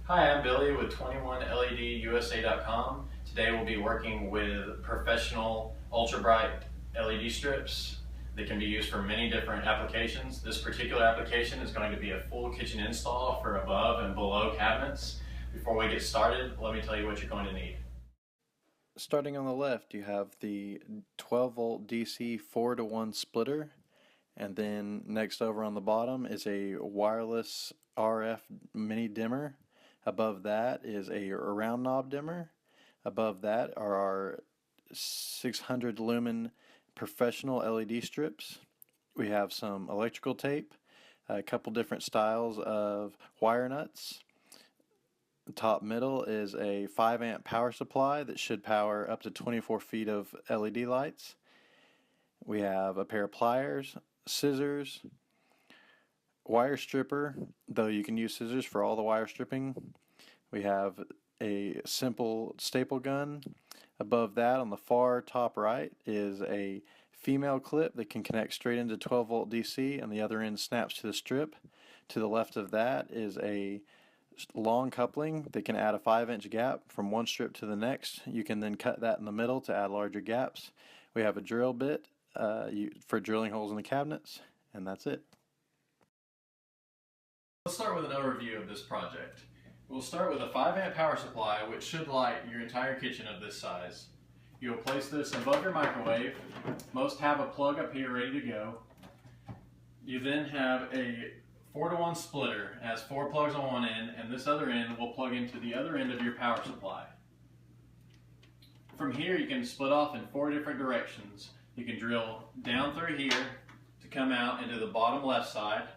Hi, I'm Billy with 21LEDUSA.com. Today we'll be working with professional ultra bright LED strips that can be used for many different applications. This particular application is going to be a full kitchen install for above and below cabinets. Before we get started, let me tell you what you're going to need. Starting on the left, you have the 12 volt DC 4-to-1 splitter, and then next over on the bottom is a wireless RF mini dimmer. Above that is a round knob dimmer. Above that are our 600 lumen professional LED strips. We have some electrical tape, a couple different styles of wire nuts. The top middle is a 5 amp power supply that should power up to 24 feet of LED lights. We have a pair of pliers, scissors, wire stripper, though you can use scissors for all the wire stripping. We have a simple staple gun. Above that, on the far top right, is a female clip that can connect straight into 12 volt DC, and the other end snaps to the strip. To the left of that is a long coupling that can add a 5-inch gap from one strip to the next. You can then cut that in the middle to add larger gaps. We have a drill bit for drilling holes in the cabinets, and that's it. Let's start with an overview of this project. We'll start with a 5 amp power supply which should light your entire kitchen of this size. You'll place this above your microwave. Most have a plug up here ready to go. You then have a 4-to-1 splitter. It has 4 plugs on one end, and this other end will plug into the other end of your power supply. From here you can split off in 4 different directions. You can drill down through here to come out into the bottom left side.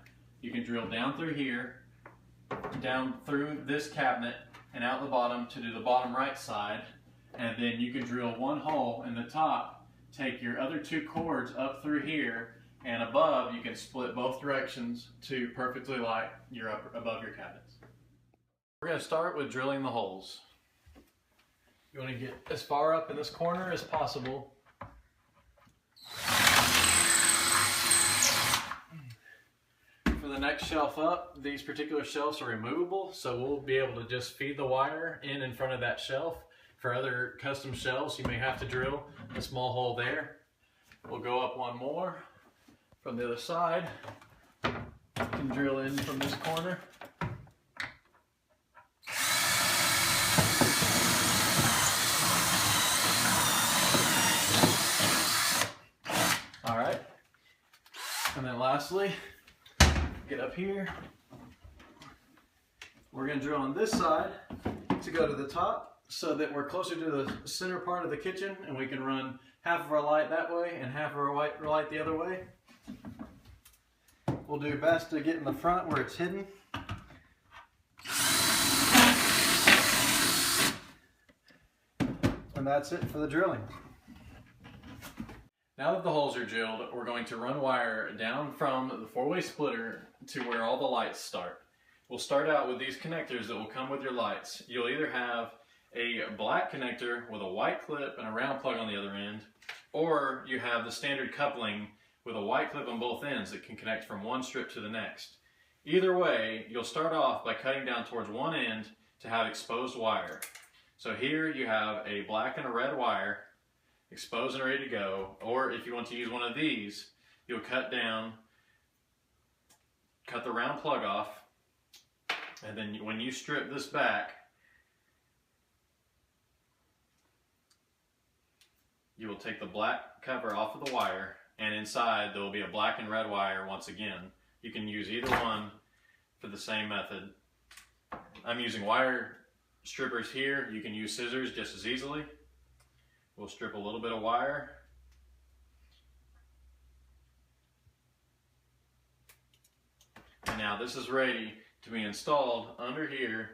You can drill down through here, down through this cabinet, and out the bottom to do the bottom right side. And then you can drill one hole in the top, take your other 2 cords up through here, and above you can split both directions to perfectly light your above your cabinets. We're going to start with drilling the holes. You want to get as far up in this corner as possible. For the next shelf up, these particular shelves are removable, so we'll be able to just feed the wire in front of that shelf. For other custom shelves, you may have to drill a small hole there. We'll go up one more from the other side. You can drill in from this corner. All right. And then lastly, get up here. We're going to drill on this side to go to the top so that we're closer to the center part of the kitchen, and we can run half of our light that way and half of our light the other way. We'll do best to get in the front where it's hidden. And that's it for the drilling. Now that the holes are drilled, we're going to run wire down from the 4-way splitter to where all the lights start. We'll start out with these connectors that will come with your lights. You'll either have a black connector with a white clip and a round plug on the other end, or you have the standard coupling with a white clip on both ends that can connect from one strip to the next. Either way, you'll start off by cutting down towards one end to have exposed wire. So here you have a black and a red wire, exposed and ready to go, or if you want to use one of these, you'll cut down, cut the round plug off, and then when you strip this back, you will take the black cover off of the wire, and inside there will be a black and red wire once again. You can use either one for the same method. I'm using wire strippers here. You can use scissors just as easily. We'll strip a little bit of wire. And now this is ready to be installed under here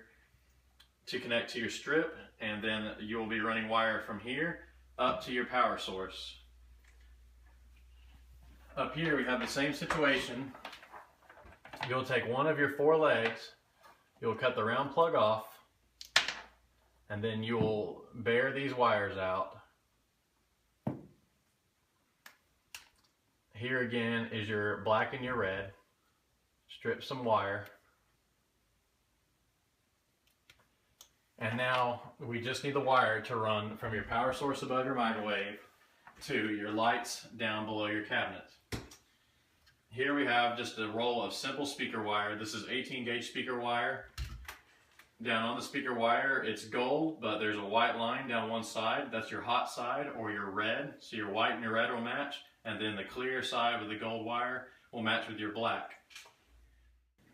to connect to your strip, and then you will be running wire from here up to your power source. Up here we have the same situation. You'll take one of your 4 legs, you'll cut the round plug off, and then you'll bare these wires out. Here again is your black and your red. Strip some wire. And now we just need the wire to run from your power source above your microwave to your lights down below your cabinets. Here we have just a roll of simple speaker wire. This is 18 gauge speaker wire. Down on the speaker wire, it's gold, but there's a white line down one side. That's your hot side or your red. So your white and your red will match. And then the clear side with the gold wire will match with your black.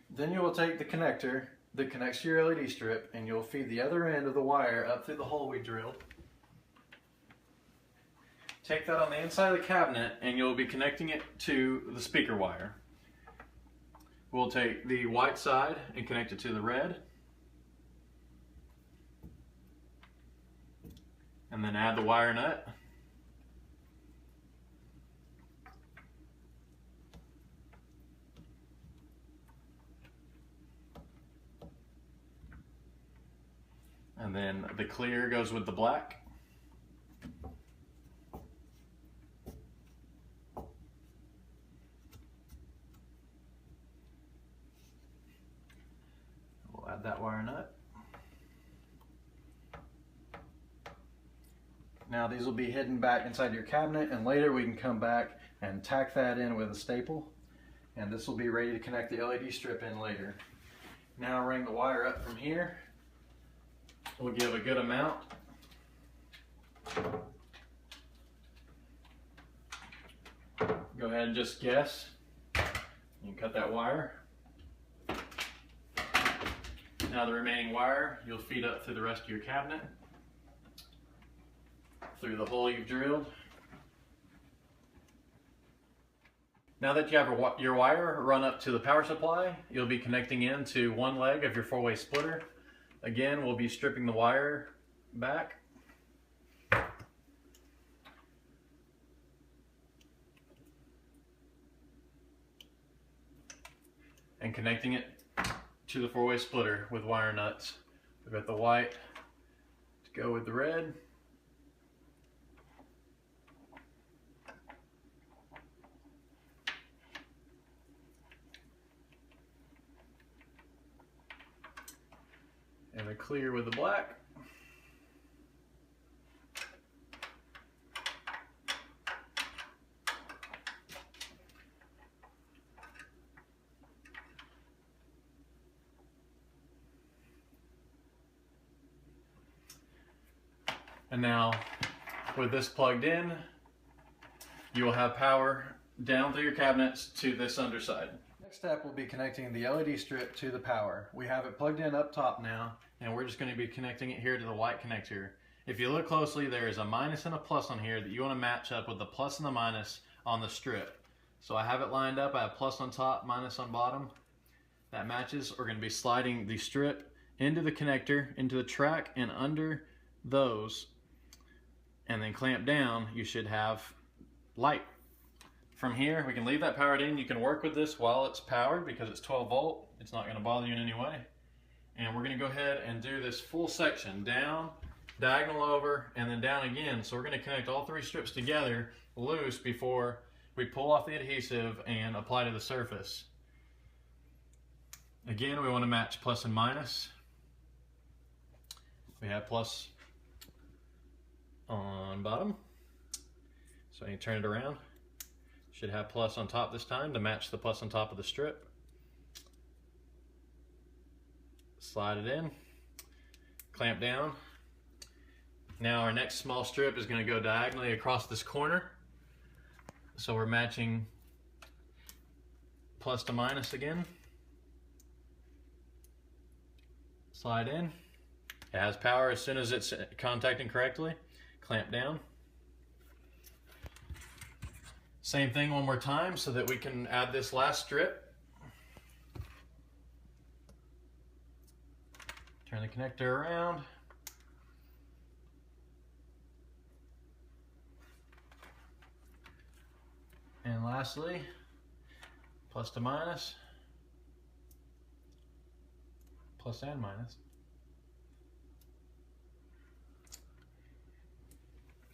Then you will take the connector that connects to your LED strip and you'll feed the other end of the wire up through the hole we drilled. Take that on the inside of the cabinet and you'll be connecting it to the speaker wire. We'll take the white side and connect it to the red. And then add the wire nut. And then the clear goes with the black. We'll add that wire nut. Now these will be hidden back inside your cabinet, and later we can come back and tack that in with a staple, and this will be ready to connect the LED strip in later. Now ring the wire up from here. We'll give a good amount. Go ahead and just guess. You can cut that wire. Now the remaining wire you'll feed up through the rest of your cabinet, through the hole you've drilled. Now that you have your wire run up to the power supply, you'll be connecting into one leg of your 4-way splitter. Again, we'll be stripping the wire back. And connecting it to the 4-way splitter with wire nuts. We've got the white to go with the red. And the clear with the black. And now, with this plugged in, you will have power down through your cabinets to this underside. Next step will be connecting the LED strip to the power. We have it plugged in up top now, and we're just going to be connecting it here to the white connector. If you look closely, there is a minus and a plus on here that you want to match up with the plus and the minus on the strip. So I have it lined up. I have plus on top, minus on bottom. That matches. We're going to be sliding the strip into the connector, into the track, and under those, and then clamp down. You should have light. From here, we can leave that powered in. You can work with this while it's powered because it's 12 volt. It's not going to bother you in any way. And we're going to go ahead and do this full section down, diagonal over, and then down again. So we're going to connect all 3 strips together loose before we pull off the adhesive and apply to the surface. Again, we want to match plus and minus. We have plus on bottom. So you turn it around. Should have plus on top this time to match the plus on top of the strip. Slide it in, clamp down. Now our next small strip is going to go diagonally across this corner. So we're matching plus to minus again. Slide in. It has power as soon as it's contacting correctly. Clamp down. Same thing one more time so that we can add this last strip. Turn the connector around. And lastly, plus to minus, plus and minus.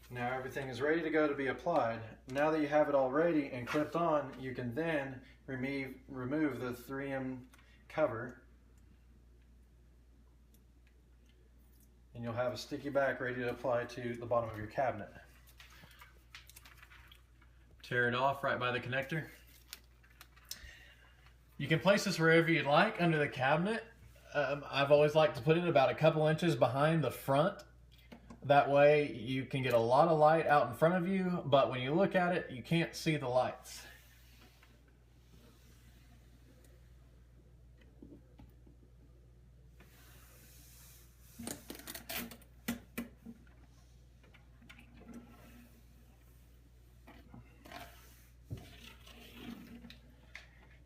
Now everything is ready to go to be applied. Now that you have it all ready and clipped on, you can then remove the 3M cover and you'll have a sticky back ready to apply to the bottom of your cabinet. Tear it off right by the connector. You can place this wherever you'd like under the cabinet. I've always liked to put it about a couple inches behind the front. That way you can get a lot of light out in front of you, but when you look at it, you can't see the lights.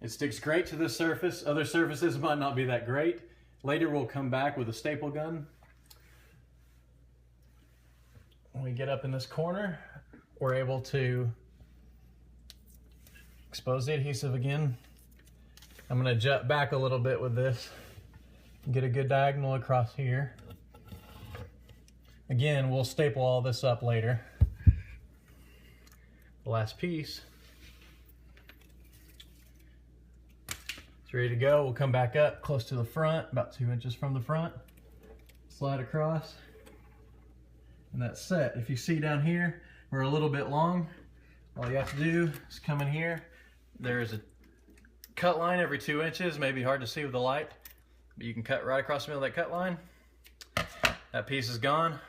It sticks great to this surface. Other surfaces might not be that great. Later we'll come back with a staple gun. When we get up in this corner, we're able to expose the adhesive again. I'm going to jut back a little bit with this and get a good diagonal across here. Again, we'll staple all this up later. The last piece. It's ready to go. We'll come back up close to the front, about 2 inches from the front. Slide across. And that's set. If you see down here, we're a little bit long. All you have to do is come in here. There's a cut line every 2 inches. Maybe hard to see with the light, but you can cut right across the middle of that cut line. That piece is gone.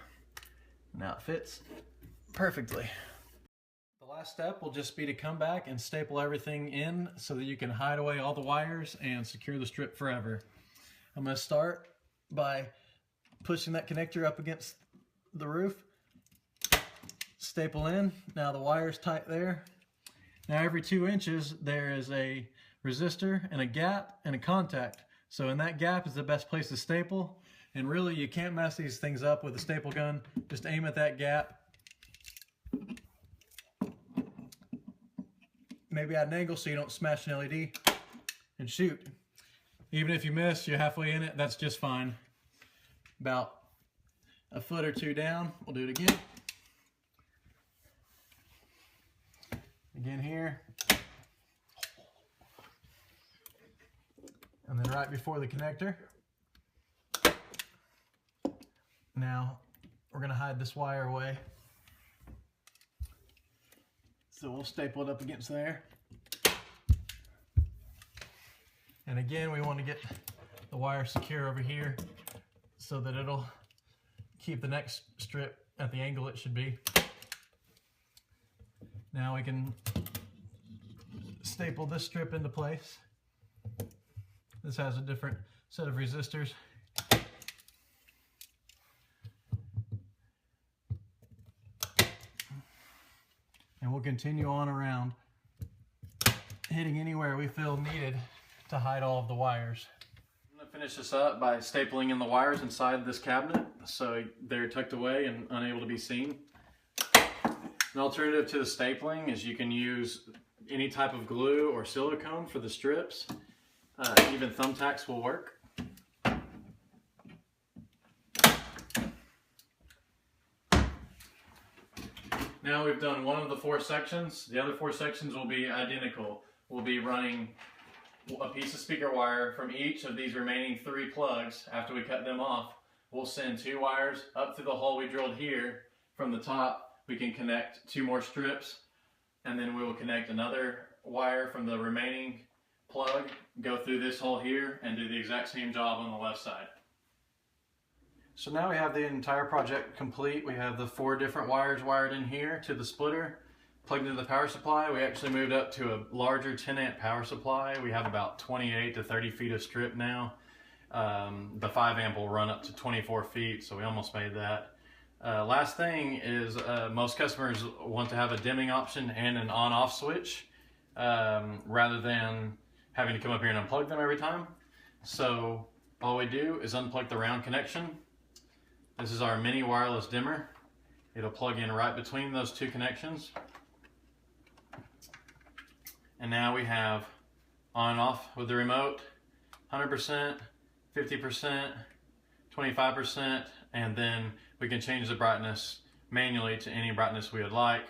Now it fits perfectly. The last step will just be to come back and staple everything in so that you can hide away all the wires and secure the strip forever. I'm going to start by pushing that connector up against the roof, staple in. Now the wire's tight there. Now every 2 inches there is a resistor and a gap and a contact. So in that gap is the best place to staple. And really you can't mess these things up with a staple gun. Just aim at that gap. Maybe at an angle so you don't smash an LED, and shoot. Even if you miss, you're halfway in it, that's just fine. About a foot or two down, we'll do it again. Again here. And then right before the connector. Now, we're gonna hide this wire away. So we'll staple it up against there. And again, we want to get the wire secure over here so that it'll keep the next strip at the angle it should be. Now we can staple this strip into place. This has a different set of resistors. And we'll continue on around, hitting anywhere we feel needed to hide all of the wires. I'm going to finish this up by stapling in the wires inside this cabinet so they're tucked away and unable to be seen. An alternative to the stapling is you can use any type of glue or silicone for the strips. Even thumbtacks will work. Now we've done one of the 4 sections. The other 4 sections will be identical. We'll be running a piece of speaker wire from each of these remaining 3 plugs. After we cut them off, we'll send 2 wires up through the hole we drilled here. From the top, we can connect 2 more strips, and then we will connect another wire from the remaining plug, go through this hole here, and do the exact same job on the left side. So now we have the entire project complete. We have the 4 different wires wired in here to the splitter, plugged into the power supply. We actually moved up to a larger 10 amp power supply. We have about 28 to 30 feet of strip now. The 5 amp will run up to 24 feet, so we almost made that. Last thing is most customers want to have a dimming option and an on-off switch rather than having to come up here and unplug them every time. So all we do is unplug the round connection. This is our mini wireless dimmer. It'll plug in right between those 2 connections. And now we have on and off with the remote, 100%, 50%, 25%, and then we can change the brightness manually to any brightness we would like,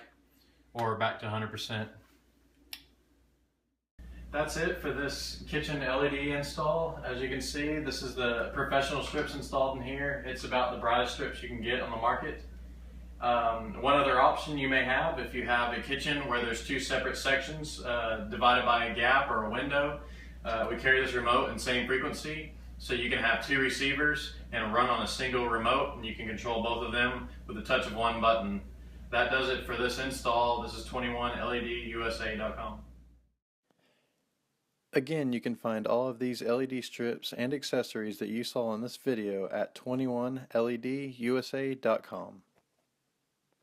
or back to 100%. That's it for this kitchen LED install. As you can see, this is the professional strips installed in here. It's about the brightest strips you can get on the market. One other option you may have, if you have a kitchen where there's two separate sections divided by a gap or a window, we carry this remote in same frequency, so you can have two receivers and run on a single remote, and you can control both of them with the touch of one button. That does it for this install. This is 21LEDusa.com. Again, you can find all of these LED strips and accessories that you saw in this video at 21LEDusa.com.